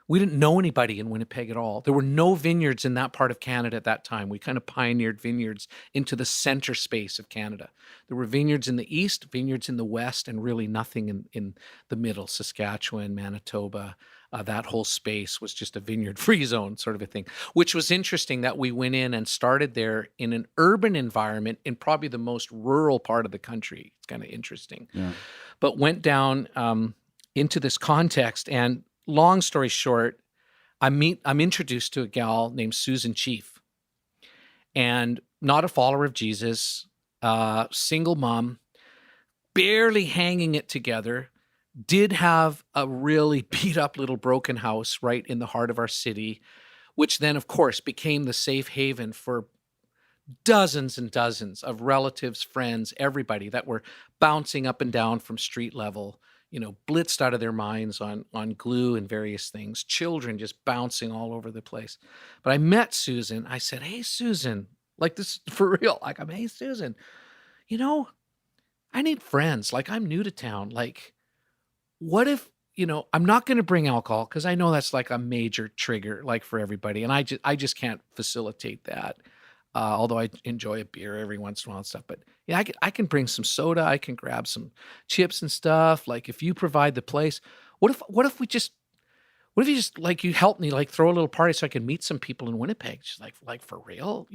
We didn't know anybody in Winnipeg at all. There were no vineyards in that part of Canada at that time. We kind of pioneered vineyards into the center space of Canada. There were vineyards in the east, vineyards in the west, and really nothing in the middle, Saskatchewan, Manitoba. That whole space was just a vineyard-free zone sort of a thing, which was interesting that we went in and started there in an urban environment in probably the most rural part of the country. It's kind of interesting. Yeah. But went down into this context, and long story short, I'm introduced to a gal named Susan Chief, and not a follower of Jesus, single mom, barely hanging it together, did have a really beat up little broken house right in the heart of our city, which then, of course, became the safe haven for dozens and dozens of relatives, friends, everybody that were bouncing up and down from street level, blitzed out of their minds on glue and various things, children just bouncing all over the place. But I met Susan. I said, "Hey, Susan," like, this for real. Like, "Hey, Susan, I need friends. Like, I'm new to town. Like, what if, I'm not going to bring alcohol, because I know that's like a major trigger, like, for everybody. And I just can't facilitate that. Although I enjoy a beer every once in a while and stuff, but yeah, I can bring some soda. I can grab some chips and stuff. Like, if you provide the place, what if what if you just like you help me like throw a little party so I can meet some people in Winnipeg? She's like for real,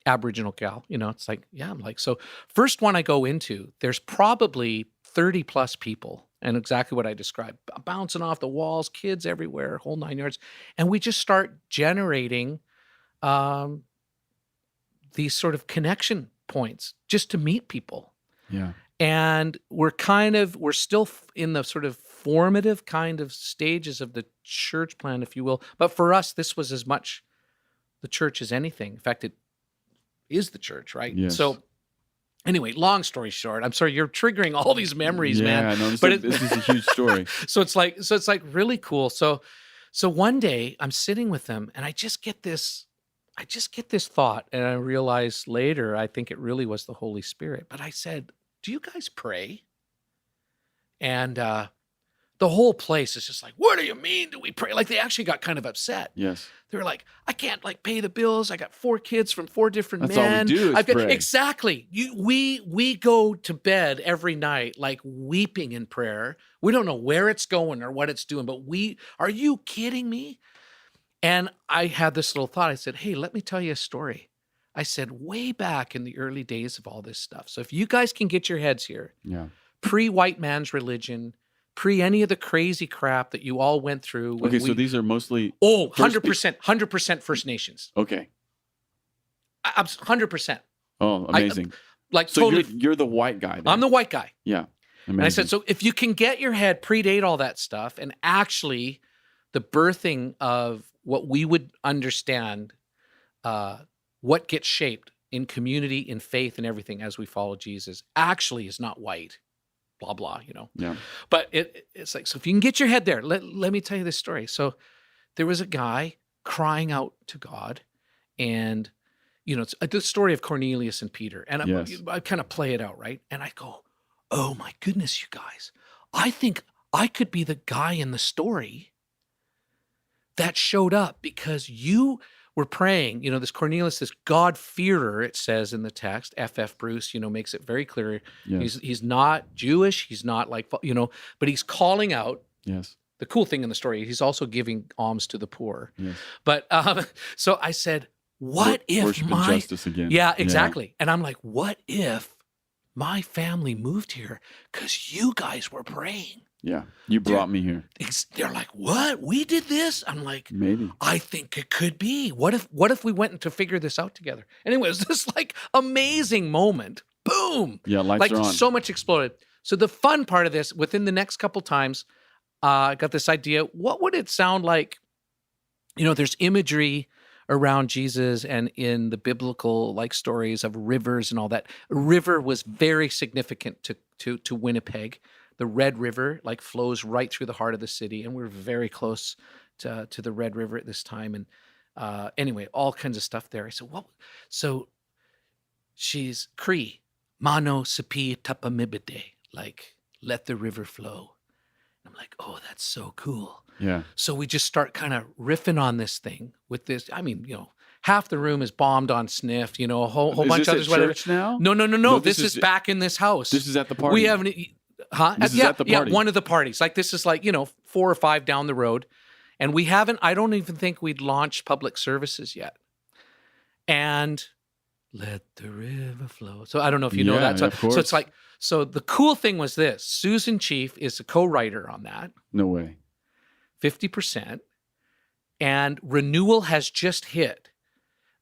Aboriginal gal, it's like, yeah, I'm like, so first one I go into, there's probably 30 plus people, and exactly what I described, bouncing off the walls, kids everywhere, whole 9 yards. And we just start generating these sort of connection points just to meet people. Yeah. And we're still in the sort of formative kind of stages of the church plan, if you will. But for us, this was as much the church as anything. In fact, it is the church, right? Yes. So anyway, long story short, I'm sorry, you're triggering all these memories, man. Yeah, no, this is a huge story. So it's like really cool. So one day I'm sitting with them and I just get this thought, and I realized later, I think it really was the Holy Spirit. But I said, do you guys pray? And the whole place is just like, what do you mean do we pray? Like they actually got kind of upset. Yes. They were like, I can't like pay the bills. I got 4 kids from 4 different That's men. all we do is pray. Exactly. We go to bed every night like weeping in prayer. We don't know where it's going or what it's doing, but are you kidding me? And I had this little thought. I said, hey, let me tell you a story. I said, way back in the early days of all this stuff. So if you guys can get your heads here, Yeah. pre-white man's religion, pre any of the crazy crap that you all went through. Okay, so these are mostly 100% First Nations. Okay. 100%. Oh, amazing. So totally. You're the white guy. Then. I'm the white guy. Yeah. Amazing. And I said, so if you can get your head, predate all that stuff, and actually the birthing of what we would understand, what gets shaped in community, in faith, and everything as we follow Jesus, actually is not white, blah, blah, Yeah. But it's like, so if you can get your head there, let me tell you this story. So there was a guy crying out to God, and, it's the story of Cornelius and Peter. And I kind of play it out, right? And I go, oh my goodness, you guys, I think I could be the guy in the story that showed up because you were praying, this Cornelius, this God-fearer, it says in the text. F.F. Bruce, makes it very clear. Yes. He's not Jewish. He's not like, but he's calling out. Yes. The cool thing in the story, he's also giving alms to the poor. Yes. But so I said, what if worship and justice again? Yeah, exactly. Yeah. And I'm like, what if my family moved here because you guys were praying? Yeah, you brought me here. They're like, what? We did this? I'm like, maybe. I think it could be. What if we went to figure this out together? Anyway, it was this like amazing moment. Boom. Yeah, lights are on. So much exploded. So the fun part of this, within the next couple times, I got this idea. What would it sound like? There's imagery around Jesus and in the biblical like stories of rivers and all that. A river was very significant to Winnipeg. The Red River like flows right through the heart of the city, and we're very close to the Red River at this time. And anyway, all kinds of stuff there. I said, what? So she's Cree, mano sapi tapamibide, like let the river flow. And I'm like, oh, that's so cool. Yeah. So we just start kind of riffing on this thing with this. I mean, half the room is bombed on sniff, a whole bunch of others. Church now? No. This is back in this house. This is at the party. We haven't. Huh? This is at the party. Yeah, one of the parties. Like this is like, 4 or 5 down the road. And we haven't, I don't even think we'd launched public services yet. And let the river flow. So I don't know if you know that. So, of course. So it's like, so the cool thing was this. Susan Chief is a co-writer on that. No way. 50%. And renewal has just hit.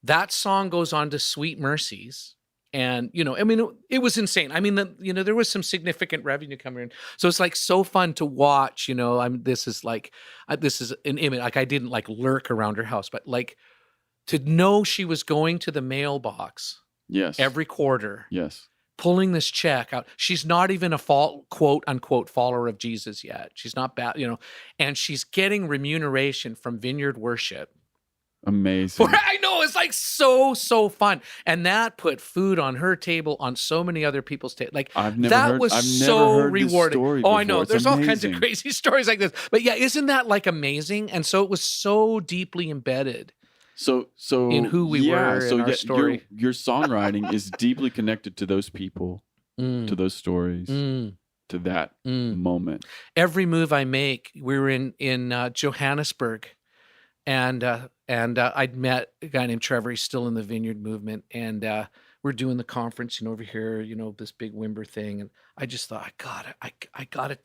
That song goes on to Sweet Mercies. And, it was insane. I mean, there was some significant revenue coming in. So it's like so fun to watch, this is an image. Like I didn't like lurk around her house, but like to know she was going to the mailbox. Yes. Every quarter. Yes. Pulling this check out. She's not even a quote unquote follower of Jesus yet. She's not bad, and she's getting remuneration from Vineyard worship. Amazing. I know, it's like so fun. And that put food on her table, on so many other people's table. Like I've never heard this story I know. before. There's all kinds of crazy stories like this. But yeah, isn't that like amazing? And so it was so deeply embedded. So in who we were in our story. Your songwriting is deeply connected to those people, to those stories. to that moment? Every move I make, we were in Johannesburg, and I'd met a guy named Trevor. He's still in the Vineyard movement, and we're doing the conference, over here, this big Wimber thing, and I just thought, I got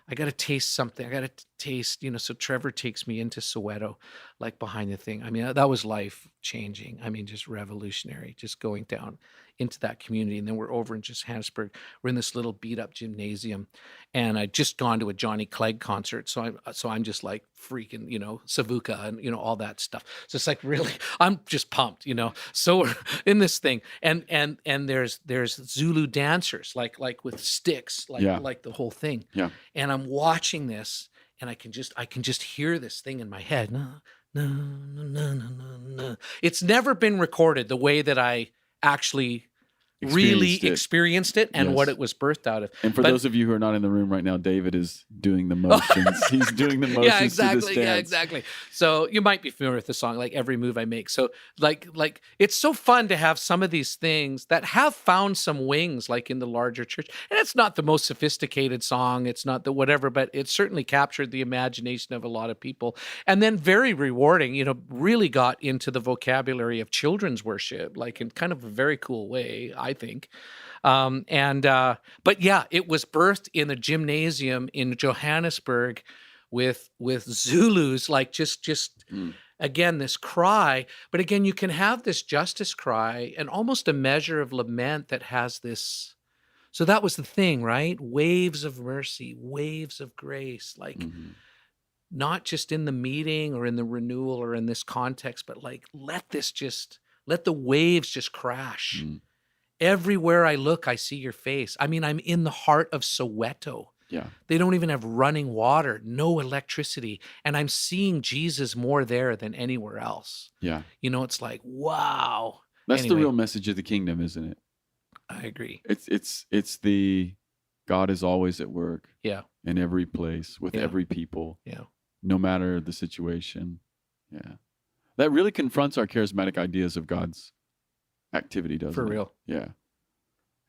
to taste something. I got to taste, so Trevor takes me into Soweto, like behind the thing. I mean, that was life changing. I mean, just revolutionary, just going down into that community. And then we're over in Johannesburg. We're in this little beat up gymnasium, and I'd just gone to a Johnny Clegg concert. So I'm just like freaking, Savuka and, all that stuff. So it's like, really, I'm just pumped, so we're in this thing, and there's Zulu dancers, like with sticks, like the whole thing. Yeah. And I'm watching this, and I can just hear this thing in my head. No, no, no, no, no, no. It's never been recorded the way that I actually really experienced it and what it was birthed out of. And for those of you who are not in the room right now, David is doing the motions. He's doing the motions. Yeah, exactly. To this dance. Yeah, exactly. So you might be familiar with the song, like Every Move I Make. So like it's so fun to have some of these things that have found some wings, like in the larger church. And it's not the most sophisticated song. It's not the whatever, but it certainly captured the imagination of a lot of people. And then very rewarding, really got into the vocabulary of children's worship, like in kind of a very cool way, I think. But yeah, it was birthed in a gymnasium in Johannesburg with Zulus, like just again, this cry. But again, you can have this justice cry and almost a measure of lament that has this. So that was the thing, right? Waves of mercy, waves of grace, like not just in the meeting or in the renewal or in this context, but like, let the waves just crash. Everywhere I look, I see your face. I mean, I'm in the heart of Soweto. Yeah. They don't even have running water, no electricity. And I'm seeing Jesus more there than anywhere else. Yeah. It's like, wow. That's Anyway, the real message of the kingdom, isn't it? I agree. It's the God is always at work. Yeah. In every place, with every people. Yeah. No matter the situation. Yeah. That really confronts our charismatic ideas of God's activity, doesn't it? For real. Yeah.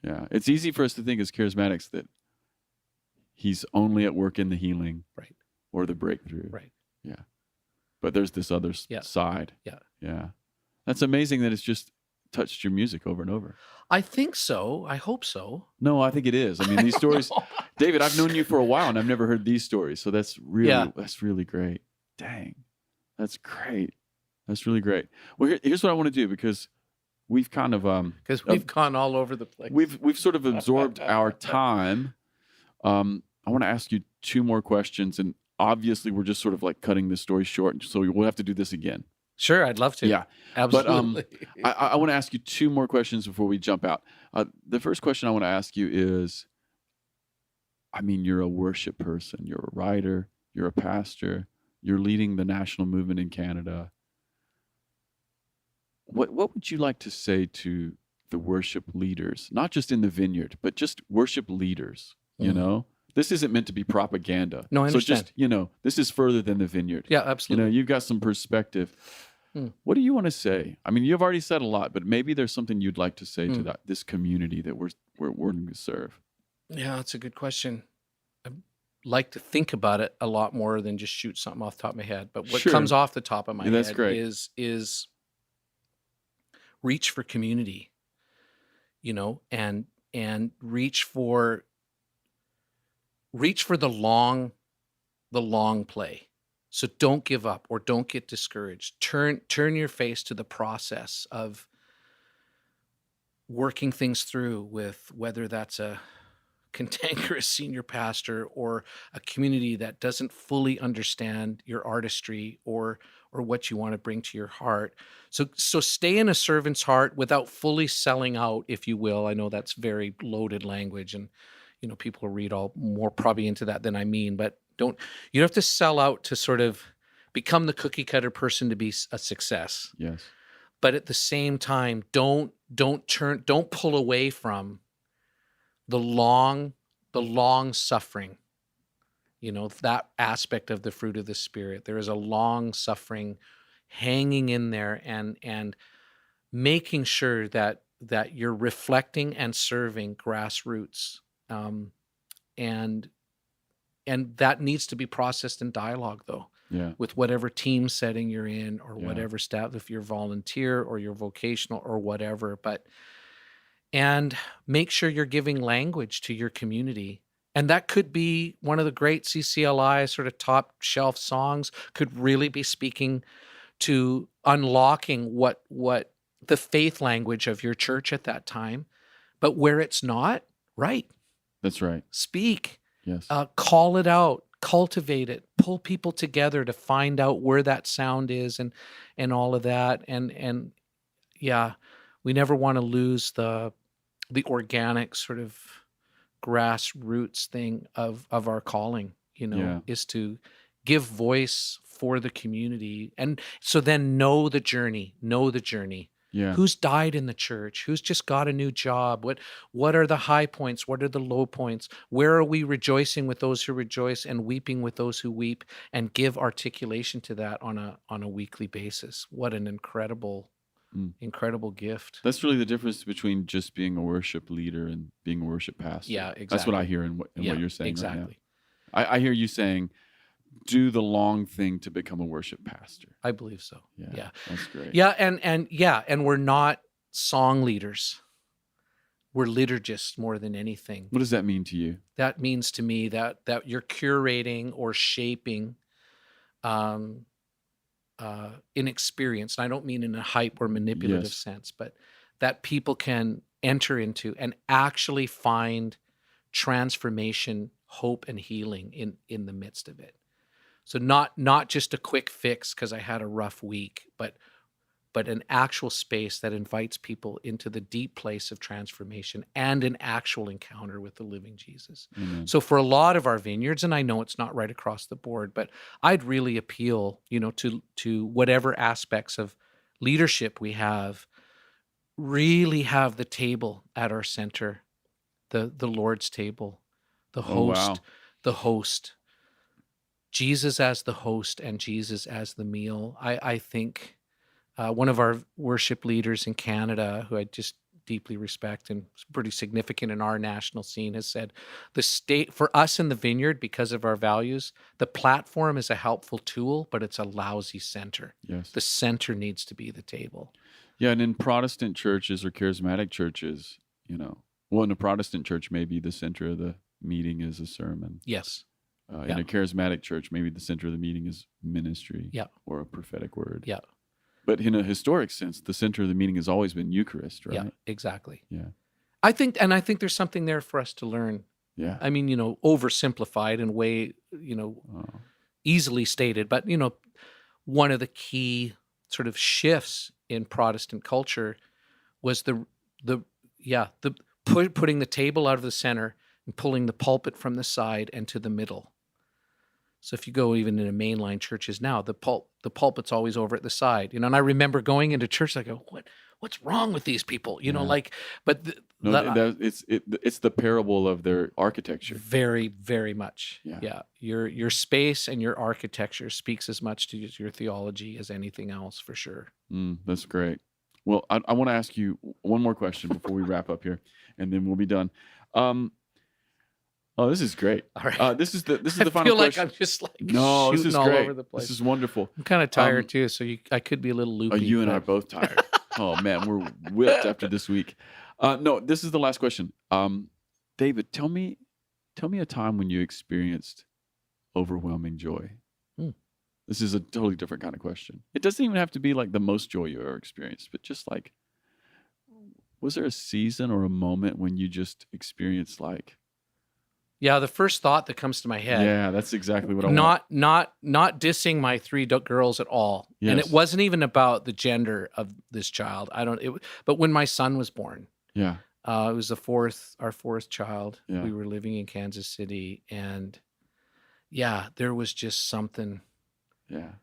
Yeah. It's easy for us to think as charismatics that he's only at work in the healing. Right. Or the breakthrough. Right. Yeah. But there's this other side. Yeah. Yeah. That's amazing that it's just touched your music over and over. I think so. I hope so. No, I think it is. I mean, these stories, David, I've known you for a while and I've never heard these stories. So that's really great. Dang. That's great. That's really great. Well, here's what I want to do, because we've kind of because we've gone all over the place. We've sort of absorbed our time. I want to ask you two more questions, and obviously we're just sort of like cutting this story short, so we'll have to do this again. Sure, I'd love to. Yeah, absolutely. But I want to ask you two more questions before we jump out. The first question I want to ask you is, I mean, you're a worship person, you're a writer, you're a pastor, you're leading the national movement in Canada. What would you like to say to the worship leaders, not just in the Vineyard, but just worship leaders? You know, this isn't meant to be propaganda. No, I understand. So just, this is further than the Vineyard. Yeah, absolutely. You've got some perspective. What do you want to say? I mean, you've already said a lot, but maybe there's something you'd like to say to this community that we're going to serve. Yeah, that's a good question. I like to think about it a lot more than just shoot something off the top of my head. But what comes off the top of my head great. is reach for community, and reach for the long play. So don't give up or don't get discouraged. Turn your face to the process of working things through with whether that's a cantankerous senior pastor or a community that doesn't fully understand your artistry or what you want to bring to your heart. So stay in a servant's heart without fully selling out, if you will. I know that's very loaded language, and people read all more probably into that than I mean, but you don't have to sell out to sort of become the cookie cutter person to be a success. Yes. But at the same time, don't pull away from the long suffering, that aspect of the fruit of the Spirit. There is a long suffering hanging in there, and making sure that you're reflecting and serving grassroots and that needs to be processed in dialogue, though, Yeah. with whatever team setting you're in, or Yeah. whatever staff, if you're volunteer or you're vocational or whatever. And make sure you're giving language to your community. And that could be one of the great CCLI sort of top shelf songs, could really be speaking to unlocking what the faith language of your church at that time. But where it's not, right, That's right. speak, Yes. call it out, cultivate it, pull people together to find out where that sound is, and all of that. And yeah, we never want to lose the organic sort of grassroots thing of our calling, Yeah. is to give voice for the community. And so then know the journey. Yeah. Who's died in the church? Who's just got a new job? What are the high points? What are the low points? Where are we rejoicing with those who rejoice and weeping with those who weep, and give articulation to that on a weekly basis? What an incredible gift. That's really the difference between just being a worship leader and being a worship pastor. Yeah, exactly. That's what I hear in what you're saying exactly. right now. I hear you saying, do the long thing to become a worship pastor. I believe so. Yeah. That's great. Yeah, and we're not song leaders. We're liturgists more than anything. What does that mean to you? That means to me that you're curating or shaping in experience. And I don't mean in a hype or manipulative Yes. sense, but that people can enter into and actually find transformation, hope, and healing in the midst of it. So not just a quick fix because I had a rough week, but an actual space that invites people into the deep place of transformation and an actual encounter with the living Jesus. Amen. So for a lot of our vineyards, and I know it's not right across the board, but I'd really appeal, to whatever aspects of leadership we have, really have the table at our center, the Lord's table, the host, wow. the host. Jesus as the host and Jesus as the meal. I think one of our worship leaders in Canada, who I just deeply respect and is pretty significant in our national scene, has said, the state for us in the Vineyard, because of our values, the platform is a helpful tool, but it's a lousy center. Yes. The center needs to be the table. Yeah, and in Protestant churches or charismatic churches, in a Protestant church, maybe the center of the meeting is a sermon. Yes. In a charismatic church, maybe the center of the meeting is ministry or a prophetic word. Yeah. But in a historic sense, the center of the meeting has always been Eucharist, right? Yeah, exactly. Yeah. I think there's something there for us to learn. Yeah. I mean, oversimplified and way, easily stated, but, one of the key sort of shifts in Protestant culture was putting the table out of the center and pulling the pulpit from the side and to the middle. So if you go even in mainline churches now, the pulpit's always over at the side, and I remember going into church, I go, what's wrong with these people? It's the parable of their architecture. Very, very much. Yeah. Your space and your architecture speaks as much to your theology as anything else, for sure. That's great. Well, I want to ask you one more question before we wrap up here, and then we'll be done. Oh, this is great. All right. This is the final question. I feel like I'm just shooting this is all great. over the place. This is wonderful. I'm kind of tired too, so I could be a little loopy. You and I are both tired. Oh man, we're whipped after this week. No, this is the last question. David, tell me a time when you experienced overwhelming joy. This is a totally different kind of question. It doesn't even have to be like the most joy you ever experienced, but just like, was there a season or a moment when you just experienced like? Yeah, the first thought that comes to my head. Yeah, that's exactly what I want. Not dissing my three girls at all, Yes. and it wasn't even about the gender of this child. But when my son was born, Yeah. it was our fourth child. Yeah. We were living in Kansas City, and yeah, there was just something. Yeah.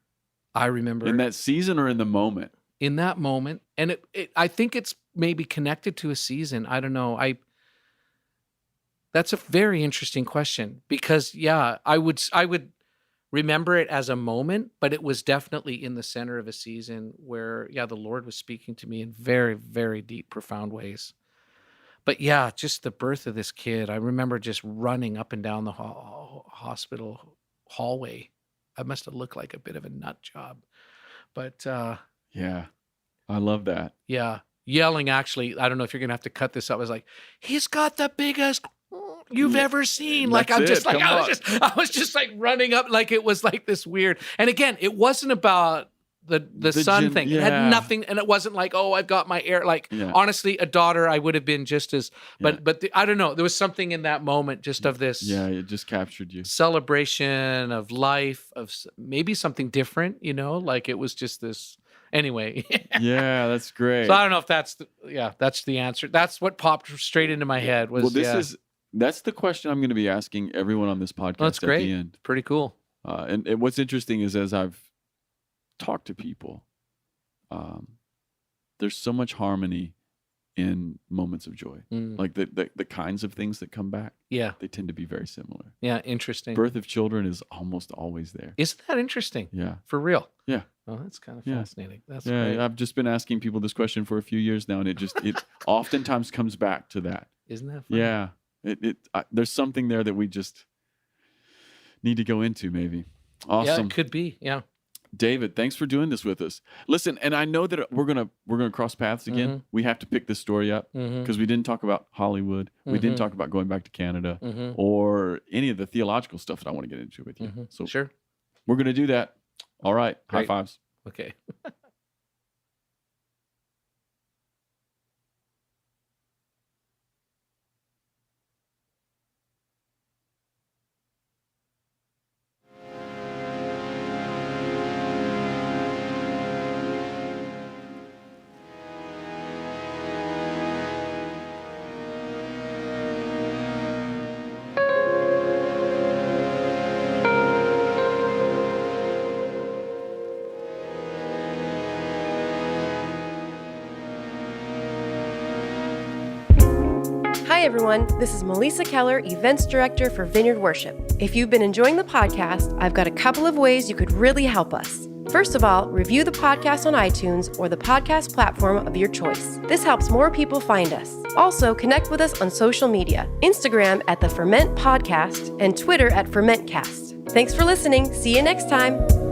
I remember In that season or in the moment? in that moment, and I think it's maybe connected to a season. I don't know. That's a very interesting question because, I would remember it as a moment, but it was definitely in the center of a season where, the Lord was speaking to me in very, very deep, profound ways. But yeah, just the birth of this kid. I remember just running up and down the hospital hallway. I must have looked like a bit of a nut job. But Yeah. I love that. yeah, yelling actually, I don't know if you're going to have to cut this up. I was like, he's got the biggest you've ever seen. Like, That's I'm just it. like, Come I was just like running up like it was like this weird. And again, it wasn't about the son thing. It had nothing, and it wasn't like, oh, I've got my air. Like, honestly, a daughter, I would have been just as, but I don't know. There was something in that moment just of this. Yeah, it just captured you. Celebration of life, of maybe something different, you know, like it was just this. Anyway. Yeah, that's great. So I don't know if that's the answer. That's what popped straight into my head was. Well, that's the question I'm going to be asking everyone on this podcast that's great. at the end. Pretty cool. And what's interesting is as I've talked to people, there's so much harmony in moments of joy. Like the kinds of things that come back. Yeah. They tend to be very similar. Yeah, interesting. Birth of children is almost always there. Isn't that interesting? Yeah. For real? Yeah. Oh, that's kind of fascinating. That's yeah, great. I've just been asking people this question for a few years now, and it oftentimes comes back to that. Isn't that funny? Yeah. There's something there that we just need to go into, maybe. Awesome. Yeah, it could be. Yeah. David, thanks for doing this with us. Listen, and I know that we're gonna cross paths again. Mm-hmm. We have to pick this story up because we didn't talk about Hollywood. We didn't talk about going back to Canada or any of the theological stuff that I want to get into with you. So sure, we're gonna do that. All right. Great. High fives. Okay. Hi, everyone. This is Melissa Keller, Events Director for Vineyard Worship. If you've been enjoying the podcast, I've got a couple of ways you could really help us. First of all, review the podcast on iTunes or the podcast platform of your choice. This helps more people find us. Also, connect with us on social media, Instagram at the Ferment Podcast and Twitter at FermentCast. Thanks for listening. See you next time.